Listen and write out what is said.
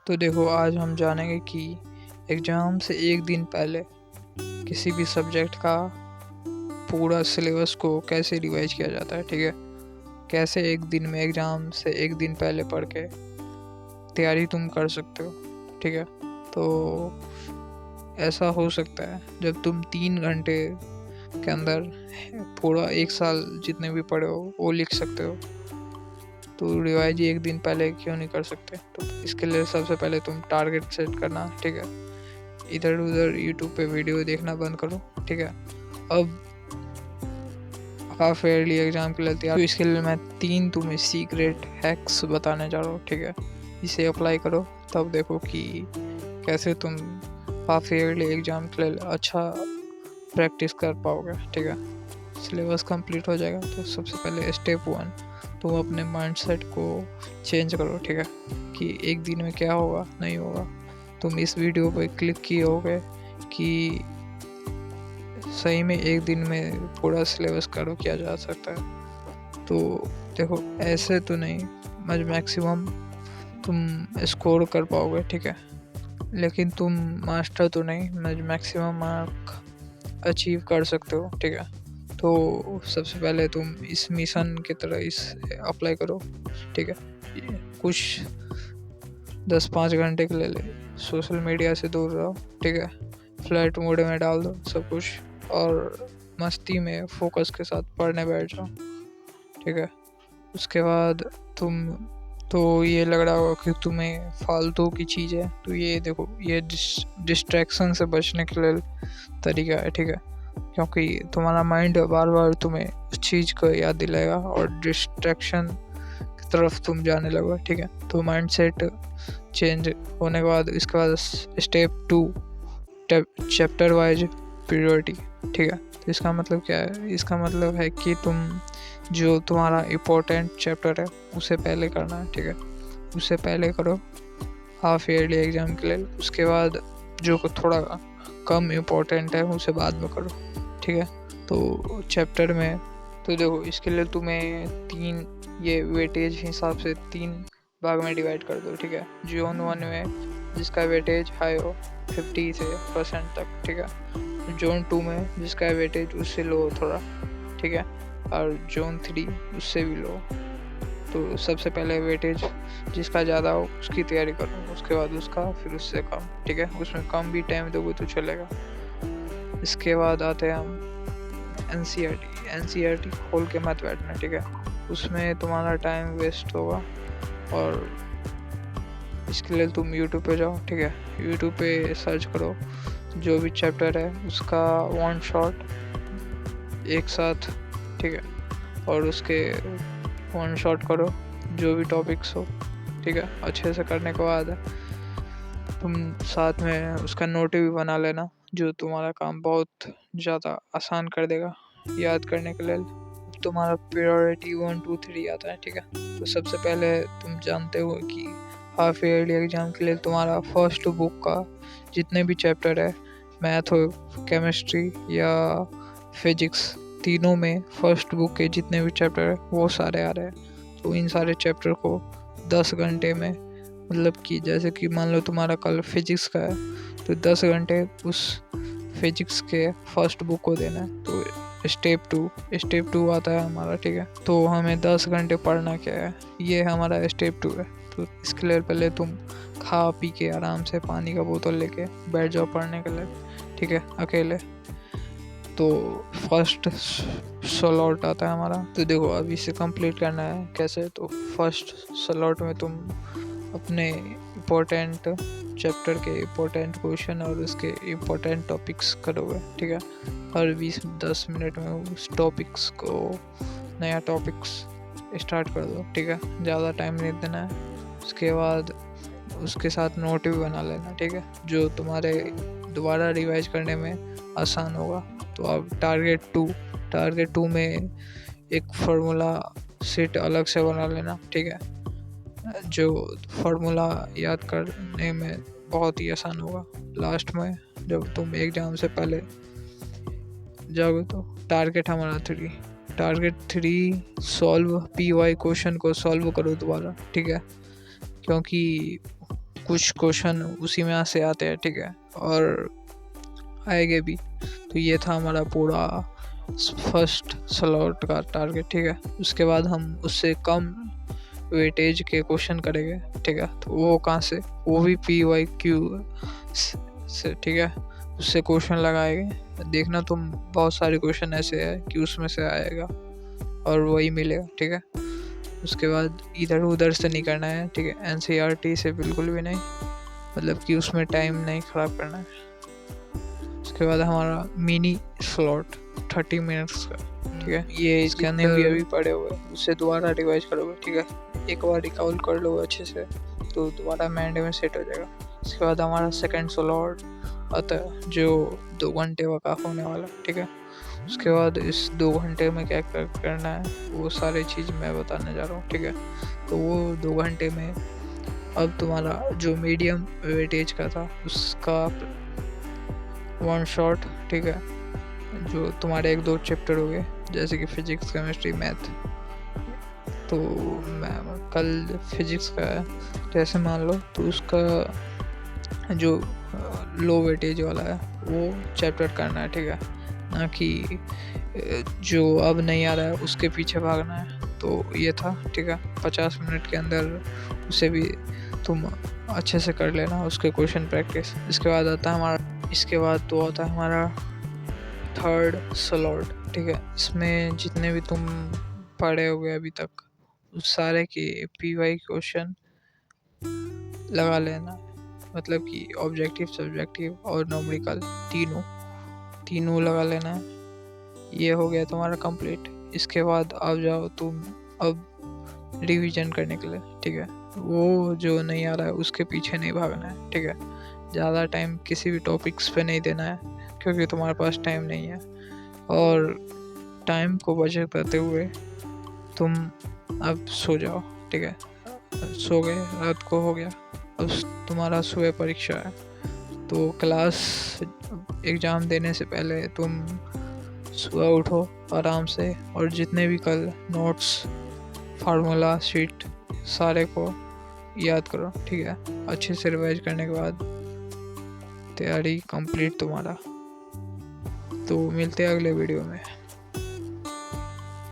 तो देखो, आज हम जानेंगे कि एग्ज़ाम से एक दिन पहले किसी भी सब्जेक्ट का पूरा सिलेबस को कैसे रिवाइज किया जाता है। ठीक है, कैसे एक दिन में एग्ज़ाम से एक दिन पहले पढ़ के तैयारी तुम कर सकते हो। ठीक है, तो ऐसा हो सकता है जब तुम 3 घंटे के अंदर पूरा एक साल जितने भी पढ़े हो वो लिख सकते हो, तो रिवाइज एक दिन पहले क्यों नहीं कर सकते। तो इसके लिए सबसे पहले तुम टारगेट सेट करना। ठीक है, इधर उधर यूट्यूब पे वीडियो देखना बंद करो। ठीक है, अब हाफ ईयरली एग्ज़ाम के लिए तैयार, तो इसके लिए मैं 3 तुम्हें सीक्रेट हैक्स बताने जा रहा हूँ। ठीक है, इसे अप्लाई करो, तब देखो कि कैसे तुम हाफ ईयरली एग्ज़ाम के लिए अच्छा प्रैक्टिस कर पाओगे। ठीक है, सिलेबस कंप्लीट हो जाएगा। तो सबसे पहले स्टेप 1, तुम अपने माइंडसेट को चेंज करो। ठीक है, कि एक दिन में क्या होगा नहीं होगा। तुम इस वीडियो पे क्लिक किए होगे कि सही में एक दिन में पूरा सिलेबस कवर किया जा सकता है। तो देखो, ऐसे तो नहीं, मैक्सिमम तुम स्कोर कर पाओगे। ठीक है, लेकिन तुम मास्टर तो नहीं, मैक्सिमम मार्क अचीव कर सकते हो। ठीक है, तो सबसे पहले तुम इस मिशन की तरह इस अप्लाई करो। ठीक है, कुछ 10-5 घंटे के लिए सोशल मीडिया से दूर रहो। ठीक है, फ्लाइट मोड में डाल दो सब कुछ और मस्ती में फोकस के साथ पढ़ने बैठ जाओ। ठीक है, उसके बाद तुम तो ये लग रहा होगा कि तुम्हें फालतू की चीज़ है, तो ये देखो, ये डिस्ट्रैक्शन से बचने के लिए तरीका है। ठीक है, क्योंकि तुम्हारा माइंड बार बार तुम्हें उस चीज़ को याद दिलाएगा और डिस्ट्रैक्शन की तरफ तुम जाने लगोगे। ठीक है, तो माइंड सेट चेंज होने के बाद इसके बाद स्टेप 2, चैप्टर वाइज प्रायोरिटी। ठीक है, तो इसका मतलब क्या है? इसका मतलब है कि तुम जो तुम्हारा इम्पोर्टेंट चैप्टर है उसे पहले करना है। ठीक है, उसे पहले करो हाफ ईयरली एग्ज़ाम के लिए। उसके बाद जो थोड़ा कम इम्पोर्टेंट है उसे बाद में करो। ठीक है, तो चैप्टर में तो देखो, इसके लिए तुम्हें 3 ये वेटेज हिसाब से 3 भाग में डिवाइड कर दो। ठीक है, जोन 1 में जिसका वेटेज हाई हो 50% तक। ठीक है, जोन 2 में जिसका वेटेज उससे लो हो थोड़ा। ठीक है, और जोन 3 उससे भी लो। तो सबसे पहले वेटेज जिसका ज़्यादा हो उसकी तैयारी करो, उसके बाद उसका, फिर उससे कम। ठीक है, उसमें कम भी टाइम दोगे तो चलेगा। इसके बाद आते हैं हम एनसीईआरटी खोल के मत बैठना। ठीक है, उसमें तुम्हारा टाइम वेस्ट होगा और इसके लिए तुम यूट्यूब पे जाओ। ठीक है, यूट्यूब पे सर्च करो जो भी चैप्टर है उसका 1 शॉट एक साथ। ठीक है, और उसके 1 शॉट करो जो भी टॉपिक्स हो। ठीक है, अच्छे से करने के बाद तुम साथ में उसका नोट भी बना लेना, जो तुम्हारा काम बहुत ज़्यादा आसान कर देगा याद करने के लिए। तुम्हारा प्रायोरिटी 1 2 3 आता है। ठीक है, तो सबसे पहले तुम जानते हो कि हाफ ईयरली एग्ज़ाम के लिए तुम्हारा फर्स्ट बुक का जितने भी चैप्टर है, मैथ हो, केमिस्ट्री या फिजिक्स, तीनों में फर्स्ट बुक के जितने भी चैप्टर है वो सारे आ रहे हैं। तो इन सारे चैप्टर को 10 घंटे में, मतलब कि जैसे कि मान लो तुम्हारा कल फिजिक्स का है, तो 10 घंटे उस फिजिक्स के फर्स्ट बुक को देना है। तो स्टेप 2 आता है हमारा। ठीक है, तो हमें 10 घंटे पढ़ना क्या है, ये हमारा स्टेप 2 है। तो इसके लिए पहले तुम खा पी के आराम से पानी का बोतल लेके बैठ जाओ पढ़ने के लिए। ठीक है, अकेले। तो फर्स्ट स्लॉट आता है हमारा। तो देखो, अब इसे कंप्लीट करना है कैसे। तो फर्स्ट स्लॉट में तुम अपने इम्पोर्टेंट चैप्टर के इम्पोर्टेंट क्वेश्चन और उसके इम्पोर्टेंट टॉपिक्स करोगे। ठीक है, हर 20-10 मिनट में उस टॉपिक्स को, नया टॉपिक्स स्टार्ट कर दो। ठीक है, ज़्यादा टाइम नहीं देना है। उसके बाद उसके साथ नोट भी बना लेना। ठीक है, जो तुम्हारे दोबारा रिवाइज करने में आसान होगा। तो अब टारगेट 2 में एक फार्मूला सेट अलग से बना लेना। ठीक है, जो फार्मूला याद करने में बहुत ही आसान होगा। लास्ट में जब तुम एग्ज़ाम से पहले जाओगे तो टारगेट 3 सॉल्व PY क्वेश्चन को सॉल्व करो दोबारा। ठीक है, क्योंकि कुछ क्वेश्चन उसी में से आते हैं, ठीक है, और आएंगे भी। तो ये था हमारा पूरा फर्स्ट स्लॉट का टारगेट, ठीक है। उसके बाद हम उससे कम वेटेज के क्वेश्चन करेंगे, ठीक है। तो वो कहाँ से, वो भी PYQ से, ठीक है। उससे क्वेश्चन लगाएंगे, देखना तुम बहुत सारे क्वेश्चन ऐसे है कि उसमें से आएगा और वही मिलेगा, ठीक है। उसके बाद इधर उधर से नहीं करना है, ठीक है। NCERT से बिल्कुल भी नहीं, मतलब कि उसमें टाइम नहीं ख़राब करना है। उसके बाद हमारा मिनी स्लॉट 30 मिनट्स का, ठीक है। ये इसके अंदर भी अभी पढ़े हुए, उससे दोबारा रिवाइज करोगे, ठीक है। एक बार रिकॉल कर लो अच्छे से तो दोबारा माइंड में सेट हो जाएगा। उसके बाद हमारा सेकंड स्लॉट आता है जो 2 घंटे का होने वाला, ठीक है। उसके बाद इस 2 घंटे में क्या करना है वो सारी चीज़ मैं बताने जा रहा हूँ, ठीक है। तो वो 2 घंटे में अब तुम्हारा जो मीडियम वेटेज का था उसका 1 शॉट, ठीक है। जो तुम्हारे 1-2 चैप्टर हो गए जैसे कि फिजिक्स, केमिस्ट्री, मैथ। तो मैं कल फिजिक्स का है, जैसे मान लो तो उसका जो लो वेटेज वाला है वो चैप्टर करना है, ठीक है। ना कि जो अब नहीं आ रहा है उसके पीछे भागना है। तो ये था, ठीक है। 50 मिनट के अंदर उसे भी तुम अच्छे से कर लेना, उसके क्वेश्चन प्रैक्टिस। इसके बाद आता है हमारा थर्ड स्लॉट, ठीक है। इसमें जितने भी तुम पढ़े होगे अभी तक उस सारे के PY क्वेश्चन लगा लेना, मतलब कि ऑब्जेक्टिव, सब्जेक्टिव और न्यूमेरिकल तीनों लगा लेना है। ये हो गया तुम्हारा कंप्लीट। इसके बाद अब जाओ तुम अब रिवीजन करने के लिए, ठीक है। वो जो नहीं आ रहा है उसके पीछे नहीं भागना है, ठीक है। ज़्यादा टाइम किसी भी टॉपिक्स पे नहीं देना है क्योंकि तुम्हारे पास टाइम नहीं है। और टाइम को बचत करते हुए तुम अब सो जाओ, ठीक है। सो गए, रात को हो गया, अब तुम्हारा सुबह परीक्षा है। तो क्लास एग्ज़ाम देने से पहले तुम सुबह उठो आराम से और जितने भी कल नोट्स, फार्मूला शीट सारे को याद करो, ठीक है। अच्छे से रिवाइज करने के बाद तैयारी कंप्लीट तुम्हारा। तो मिलते हैं अगले वीडियो में।